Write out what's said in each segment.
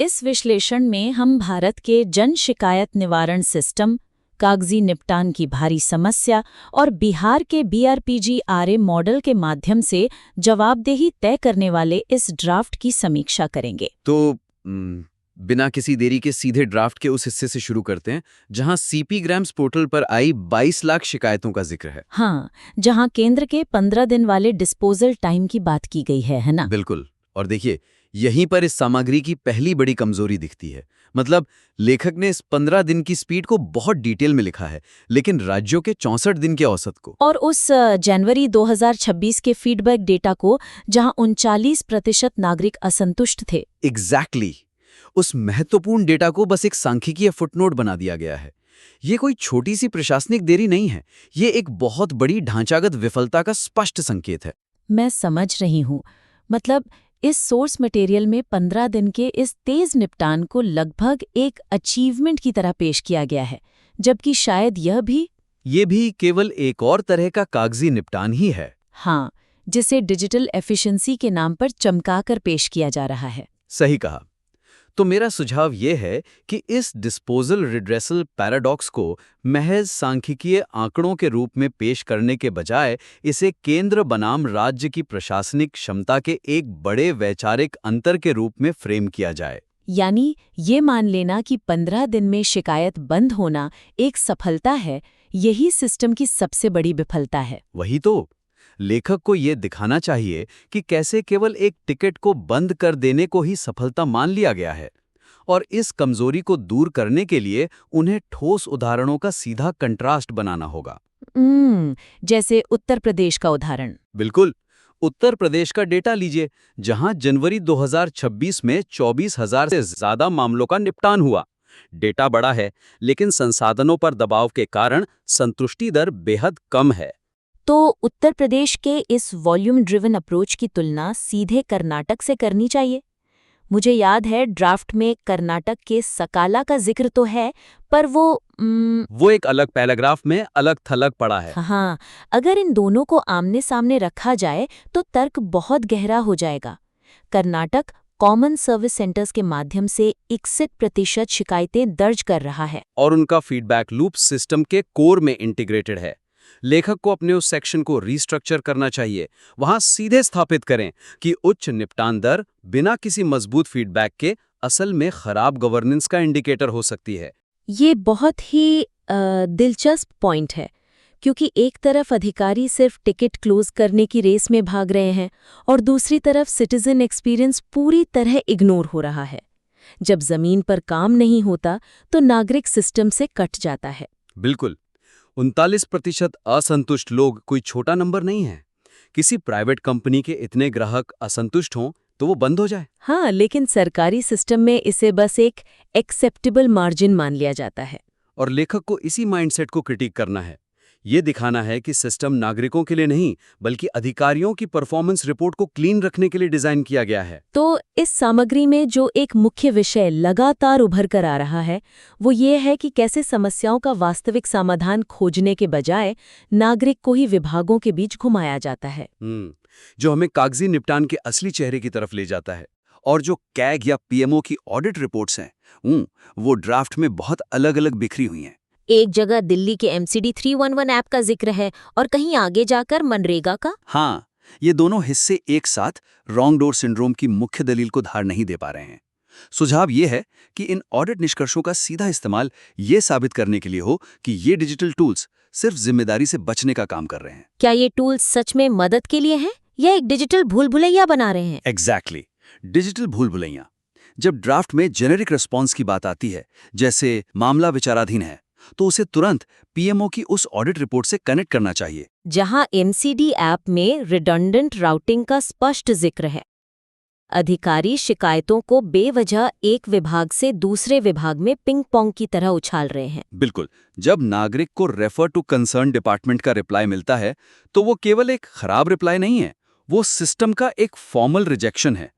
इस विश्लेषण में हम भारत के जन शिकायत निवारण सिस्टम, कागजी निपटान की भारी समस्या और बिहार के BRPG-RA मॉडल के माध्यम से जवाबदेही तय करने वाले इस ड्राफ्ट की समीक्षा करेंगे। तो बिना किसी देरी के सीधे ड्राफ्ट के उस हिस्से से शुरू करते हैं जहां CP ग्राम्स पोर्टल पर आई 22 लाख शिकायतों का जिक्र है। हाँ, जहां केंद्र के 15 दिन वाले डिस्पोजल टाइम की बात की गई है ना? बिल्कुल। और देखिए, यहीं पर इस सामग्री की पहली बड़ी कमजोरी दिखती है। मतलब लेखक ने इस 15 दिन की स्पीड को बहुत डिटेल में लिखा है, लेकिन राज्यों के 64 दिन के औसत को और उस जनवरी 2026 के फीडबैक डेटा को, जहां 39% नागरिक असंतुष्ट थे। एग्जैक्टली उस महत्वपूर्ण डेटा को बस एक सांख्यिकीय फुटनोट बना दिया गया है। ये कोई छोटी सी प्रशासनिक देरी नहीं है, ये एक बहुत बड़ी ढांचागत विफलता का स्पष्ट संकेत है। मैं समझ रही हूँ। मतलब इस सोर्स मटेरियल में 15 दिन के इस तेज निपटान को लगभग एक अचीवमेंट की तरह पेश किया गया है, जबकि शायद ये भी केवल एक और तरह का कागजी निपटान ही है। हाँ, जिसे डिजिटल एफिशिएंसी के नाम पर चमकाकर पेश किया जा रहा है। सही कहा। तो मेरा सुझाव ये है कि इस डिस्पोजल रिड्रेसल पैराडॉक्स को महज सांख्यिकीय आंकड़ों के रूप में पेश करने के बजाय इसे केंद्र बनाम राज्य की प्रशासनिक क्षमता के एक बड़े वैचारिक अंतर के रूप में फ्रेम किया जाए। यानी ये मान लेना कि 15 दिन में शिकायत बंद होना एक सफलता है, यही सिस्टम की सबसे बड़ी विफलता है। वही तो। लेखक को ये दिखाना चाहिए कि कैसे केवल एक टिकट को बंद कर देने को ही सफलता मान लिया गया है, और इस कमजोरी को दूर करने के लिए उन्हें ठोस उदाहरणों का सीधा कंट्रास्ट बनाना होगा। जैसे उत्तर प्रदेश का उदाहरण। बिल्कुल। उत्तर प्रदेश का डेटा लीजिए, जहां जनवरी 2026 में 24,000 से ज्यादा मामलों का निपटान हुआ। डेटा बड़ा है, लेकिन संसाधनों पर दबाव के कारण संतुष्टि दर बेहद कम है। तो उत्तर प्रदेश के इस वॉल्यूम ड्रिवन अप्रोच की तुलना सीधे कर्नाटक से करनी चाहिए। मुझे याद है ड्राफ्ट में कर्नाटक के सकाला का जिक्र तो है, पर वो एक अलग पैराग्राफ में अलग थलग पड़ा है। हाँ, अगर इन दोनों को आमने सामने रखा जाए तो तर्क बहुत गहरा हो जाएगा। कर्नाटक कॉमन सर्विस सेंटर्स के माध्यम से 61% शिकायतें दर्ज कर रहा है, और उनका फीडबैक लूप सिस्टम के कोर में इंटीग्रेटेड है। लेखक को अपने उस सेक्शन को रीस्ट्रक्चर करना चाहिए। वहां सीधे स्थापित करें कि उच्च निपटान दर बिना किसी मजबूत फीडबैक के असल में खराब गवर्नेंस का इंडिकेटर हो सकती है। ये बहुत ही दिलचस्प पॉइंट है, क्योंकि एक तरफ अधिकारी सिर्फ टिकट क्लोज करने की रेस में भाग रहे हैं और दूसरी तरफ सिटीजन एक्सपीरियंस पूरी तरह इग्नोर हो रहा है। जब जमीन पर काम नहीं होता तो नागरिक सिस्टम से कट जाता है। बिल्कुल। 39% असंतुष्ट लोग कोई छोटा नंबर नहीं है। किसी प्राइवेट कंपनी के इतने ग्राहक असंतुष्ट हों तो वो बंद हो जाए। हाँ, लेकिन सरकारी सिस्टम में इसे बस एक एक्सेप्टेबल मार्जिन मान लिया जाता है। और लेखक को इसी माइंडसेट को क्रिटिक करना है। ये दिखाना है कि सिस्टम नागरिकों के लिए नहीं, बल्कि अधिकारियों की परफॉर्मेंस रिपोर्ट को क्लीन रखने के लिए डिजाइन किया गया है। तो इस सामग्री में जो एक मुख्य विषय लगातार उभर कर आ रहा है, वो ये है कि कैसे समस्याओं का वास्तविक समाधान खोजने के बजाय नागरिक को ही विभागों के बीच घुमाया जाता है, जो हमें कागजी निपटान के असली चेहरे की तरफ ले जाता है। और जो कैग या PMO की ऑडिट रिपोर्ट्स हैं, वो ड्राफ्ट में बहुत अलग अलग बिखरी हुई हैं। एक जगह दिल्ली के MCD 311 ऐप का जिक्र है और कहीं आगे जाकर मनरेगा का। हाँ, ये दोनों हिस्से एक साथ रॉन्ग डोर सिंड्रोम की मुख्य दलील को धार नहीं दे पा रहे हैं। सुझाव ये है कि इन ऑडिट निष्कर्षों का सीधा इस्तेमाल ये साबित करने के लिए हो कि ये डिजिटल टूल्स सिर्फ जिम्मेदारी से बचने का काम कर रहे हैं। क्या ये टूल्स सच में मदद के लिए हैं या एक डिजिटल भूल भुलैया बना रहे हैं? एग्जैक्टली, डिजिटल भूल भुलैया। जब ड्राफ्ट में जेनेरिक रिस्पॉन्स की बात आती है, जैसे मामला विचाराधीन है, तो उसे तुरंत PMO की उस ऑडिट रिपोर्ट से कनेक्ट करना चाहिए, जहां MCD ऐप में रिडंडेंट राउटिंग का स्पष्ट जिक्र है। अधिकारी शिकायतों को बेवजह एक विभाग से दूसरे विभाग में पिंग पोंग की तरह उछाल रहे हैं। बिल्कुल। जब नागरिक को रेफर टू कंसर्न डिपार्टमेंट का रिप्लाई मिलता है, तो वो केवल एक खराब रिप्लाई नहीं है, वो सिस्टम का एक फॉर्मल रिजेक्शन है।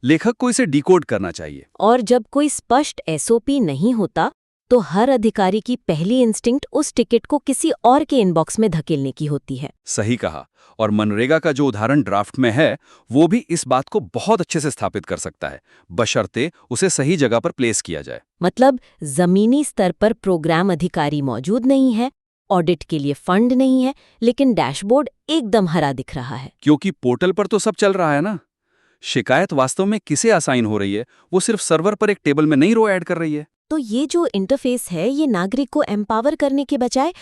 लेखक को इसे डिकोड करना चाहिए। और जब कोई स्पष्ट SOP नहीं होता तो हर अधिकारी की पहली इंस्टिंक्ट उस टिकट को किसी और के इनबॉक्स में धकेलने की होती है। सही कहा। और मनरेगा का जो उदाहरण ड्राफ्ट में है वो भी इस बात को बहुत अच्छे से स्थापित कर सकता है, बशर्ते उसे सही जगह पर प्लेस किया जाए। मतलब जमीनी स्तर पर प्रोग्राम अधिकारी मौजूद नहीं है, ऑडिट के लिए फंड नहीं है, लेकिन डैशबोर्ड एकदम हरा दिख रहा है। क्योंकि पोर्टल पर तो सब चल रहा है ना। शिकायत वास्तव में किसे असाइन हो रही है, वो सिर्फ सर्वर पर एक टेबल में नहीं रो ऐड कर रही है। तो ये जो इंटरफेस है ये नागरिक को एम्पावर करने के बजाय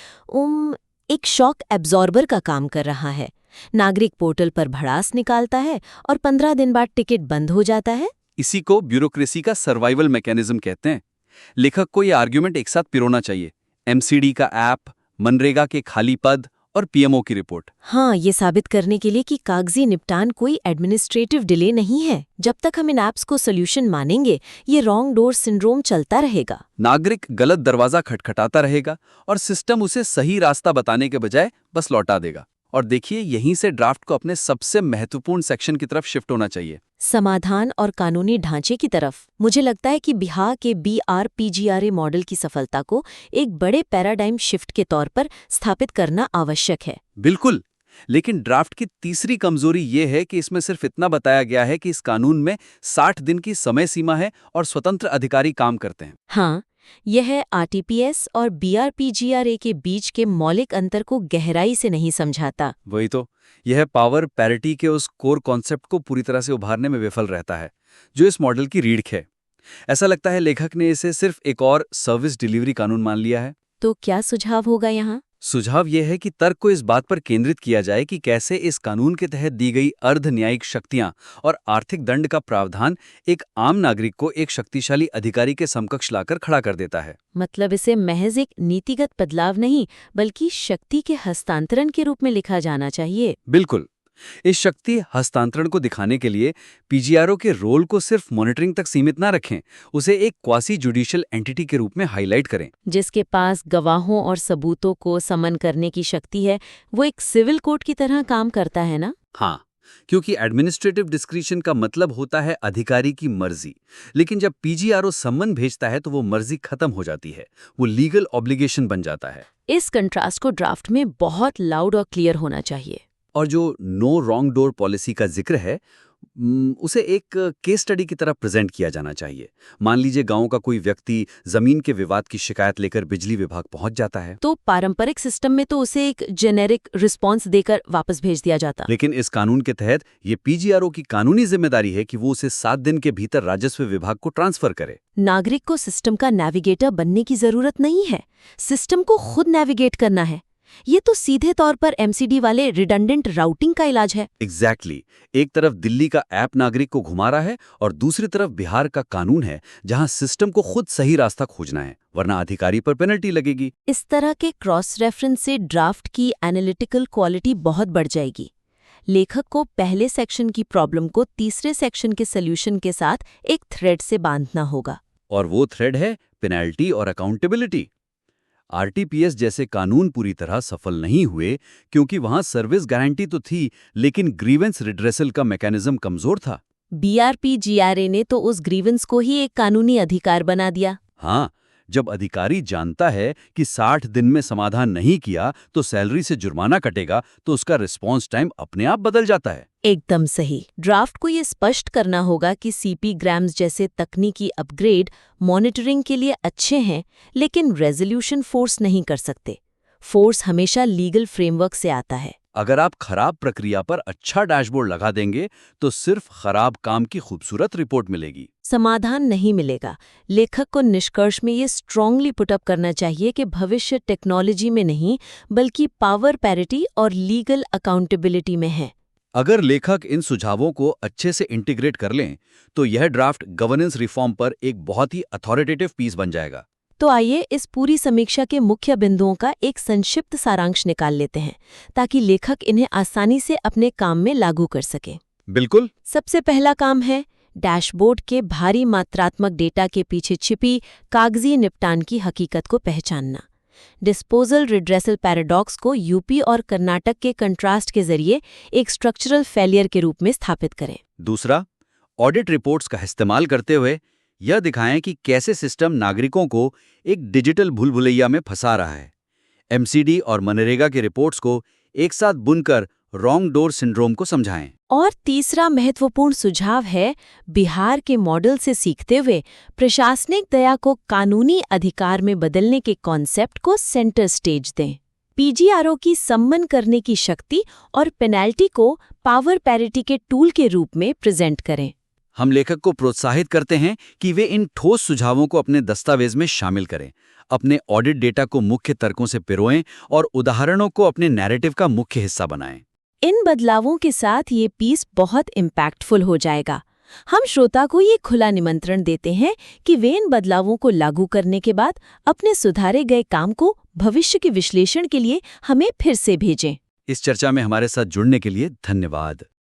एक शॉक एब्जॉर्बर का काम कर रहा है। नागरिक पोर्टल पर भड़ास निकालता है और 15 दिन बाद टिकट बंद हो जाता है। इसी को ब्यूरोक्रेसी का सर्वाइवल मैकेनिज्म कहते हैं। लेखक को ये आर्ग्यूमेंट एक साथ पिरोना चाहिए, एमसीडी का ऐप, मनरेगा के खाली पद और पीएमओ की रिपोर्ट। हाँ, ये साबित करने के लिए कि कागजी निपटान कोई एडमिनिस्ट्रेटिव डिले नहीं है। जब तक हम इन ऐप्स को सोल्यूशन मानेंगे, ये रॉन्ग डोर सिंड्रोम चलता रहेगा। नागरिक गलत दरवाजा खटखटाता रहेगा और सिस्टम उसे सही रास्ता बताने के बजाय बस लौटा देगा। और देखिए, यहीं से ड्राफ्ट को अपने सबसे महत्वपूर्ण सेक्शन की तरफ शिफ्ट होना चाहिए, समाधान और कानूनी ढांचे की तरफ। मुझे लगता है कि बिहार के BRPGRA मॉडल की सफलता को एक बड़े पैराडाइम शिफ्ट के तौर पर स्थापित करना आवश्यक है। बिल्कुल। लेकिन ड्राफ्ट की तीसरी कमजोरी ये है कि इसमें सिर्फ इतना बताया गया है कि इस कानून में 60 दिन की समय सीमा है और स्वतंत्र अधिकारी काम करते हैं। हाँ, यह RTPS और BRPGRA के बीच के मौलिक अंतर को गहराई से नहीं समझाता। वही तो, यह पावर पैरिटी के उस कोर कॉन्सेप्ट को पूरी तरह से उभारने में विफल रहता है, जो इस मॉडल की रीढ़ है। ऐसा लगता है लेखक ने इसे सिर्फ एक और सर्विस डिलीवरी कानून मान लिया है। तो क्या सुझाव होगा यहाँ? सुझाव यह है कि तर्क को इस बात पर केंद्रित किया जाए कि कैसे इस कानून के तहत दी गई अर्ध न्यायिक शक्तियां और आर्थिक दंड का प्रावधान एक आम नागरिक को एक शक्तिशाली अधिकारी के समकक्ष लाकर खड़ा कर देता है। मतलब इसे महज एक नीतिगत बदलाव नहीं, बल्कि शक्ति के हस्तांतरण के रूप में लिखा जाना चाहिए। बिल्कुल। इस शक्ति हस्तांतरण को दिखाने के लिए पीजीआरओ के रोल को सिर्फ मॉनिटरिंग तक सीमित ना रखें, उसे एक क्वासी जुडिशियल एंटिटी के रूप में हाईलाइट करें। जिसके पास गवाहों और सबूतों को समन करने की शक्ति है, वो एक सिविल कोर्ट की तरह काम करता है ना? हाँ, क्योंकि एडमिनिस्ट्रेटिव डिस्क्रिशन का मतलब होता है अधिकारी की मर्जी। लेकिन जब पीजीआरओ सम्मन भेजता है तो वो मर्जी खत्म हो जाती है, वो लीगल ऑब्लिगेशन बन जाता है। इस कंट्रास्ट को ड्राफ्ट में बहुत लाउड और क्लियर होना चाहिए। और जो नो रॉन्ग डोर पॉलिसी का जिक्र है, उसे एक केस स्टडी की तरह प्रेजेंट किया जाना चाहिए। मान लीजिए गांव का कोई व्यक्ति जमीन के विवाद की शिकायत लेकर बिजली विभाग पहुंच जाता है, तो पारंपरिक सिस्टम में तो उसे एक जेनेरिक रिस्पांस देकर वापस भेज दिया जाता। लेकिन इस कानून के तहत ये पीजीआरओ की कानूनी जिम्मेदारी है कि वो उसे 7 दिन के भीतर राजस्व विभाग को ट्रांसफर करे। नागरिक को सिस्टम का नेविगेटर बनने की जरूरत नहीं है, सिस्टम को खुद नेविगेट करना है। ये तो सीधे तौर पर एमसीडी वाले रिडंडेंट राउटिंग का इलाज है। एग्जैक्टली। एक तरफ दिल्ली का ऐप नागरिक को घुमा रहा है और दूसरी तरफ बिहार का कानून है, जहां सिस्टम को खुद सही रास्ता खोजना है, वरना अधिकारी पर पेनल्टी लगेगी। इस तरह के क्रॉस रेफरेंस से ड्राफ्ट की एनालिटिकल क्वालिटी बहुत बढ़ जाएगी। लेखक को पहले सेक्शन की प्रॉब्लम को तीसरे सेक्शन के सोल्यूशन के साथ एक थ्रेड से बांधना होगा। और वो थ्रेड है पेनल्टी और अकाउंटेबिलिटी। आरटीपीएस जैसे कानून पूरी तरह सफल नहीं हुए क्योंकि वहां सर्विस गारंटी तो थी, लेकिन ग्रीवेंस रिड्रेसल का मैकेनिज्म कमजोर था। BRPGRA ने तो उस ग्रीवेंस को ही एक कानूनी अधिकार बना दिया। हाँ, जब अधिकारी जानता है कि 60 दिन में समाधान नहीं किया तो सैलरी से जुर्माना कटेगा, तो उसका रिस्पॉन्स टाइम अपने आप बदल जाता है। एकदम सही। ड्राफ्ट को ये स्पष्ट करना होगा कि CP ग्राम्स जैसे तकनीकी अपग्रेड मॉनिटरिंग के लिए अच्छे हैं, लेकिन रेजोल्यूशन फोर्स नहीं कर सकते। फोर्स हमेशा लीगल फ्रेमवर्क से आता है। अगर आप खराब प्रक्रिया पर अच्छा डैशबोर्ड लगा देंगे तो सिर्फ खराब काम की खूबसूरत रिपोर्ट मिलेगी, समाधान नहीं मिलेगा। लेखक को निष्कर्ष में ये स्ट्रांगली पुटअप करना चाहिए कि भविष्य टेक्नोलॉजी में नहीं, बल्कि पावर पैरिटी और लीगल अकाउंटेबिलिटी में है। अगर लेखक इन सुझावों को अच्छे से इंटीग्रेट कर लें तो यह ड्राफ्ट गवर्नेंस रिफॉर्म पर एक बहुत ही अथॉरिटेटिव पीस बन जाएगा। तो आइए इस पूरी समीक्षा के मुख्य बिंदुओं का एक संक्षिप्त सारांश निकाल लेते हैं, ताकि लेखक इन्हें आसानी से अपने काम में लागू कर सके। बिल्कुल। सबसे पहला काम है डैशबोर्ड के भारी मात्रात्मक डेटा के पीछे छिपी कागजी निपटान की हकीकत को पहचानना। डिस्पोजल रिड्रेसल पैराडॉक्स को यूपी और कर्नाटक के कंट्रास्ट के जरिए एक स्ट्रक्चरल फेलियर के रूप में स्थापित करें। दूसरा, ऑडिट रिपोर्ट्स का इस्तेमाल करते हुए यह दिखाएं कि कैसे सिस्टम नागरिकों को एक डिजिटल भूलभुलैया में फंसा रहा है। एमसीडी और मनरेगा की रिपोर्ट्स को एक साथ बुनकर रॉन्ग डोर सिंड्रोम को समझाएं। और तीसरा महत्वपूर्ण सुझाव है बिहार के मॉडल से सीखते हुए प्रशासनिक दया को कानूनी अधिकार में बदलने के कॉन्सेप्ट को सेंटर स्टेज दें। पीजीआरओ की सम्मन करने की शक्ति और पेनल्टी को पावर पैरिटी के टूल के रूप में प्रेजेंट करें। हम लेखक को प्रोत्साहित करते हैं कि वे इन ठोस सुझावों को अपने दस्तावेज में शामिल करें, अपने ऑडिट डेटा को मुख्य तर्कों से पिरोएं और उदाहरणों को अपने नैरेटिव का मुख्य हिस्सा बनाएं। इन बदलावों के साथ ये पीस बहुत इम्पैक्टफुल हो जाएगा। हम श्रोता को ये खुला निमंत्रण देते हैं कि वे इन बदलावों को लागू करने के बाद अपने सुधारे गए काम को भविष्य के विश्लेषण के लिए हमें फिर से भेजें। इस चर्चा में हमारे साथ जुड़ने के लिए धन्यवाद।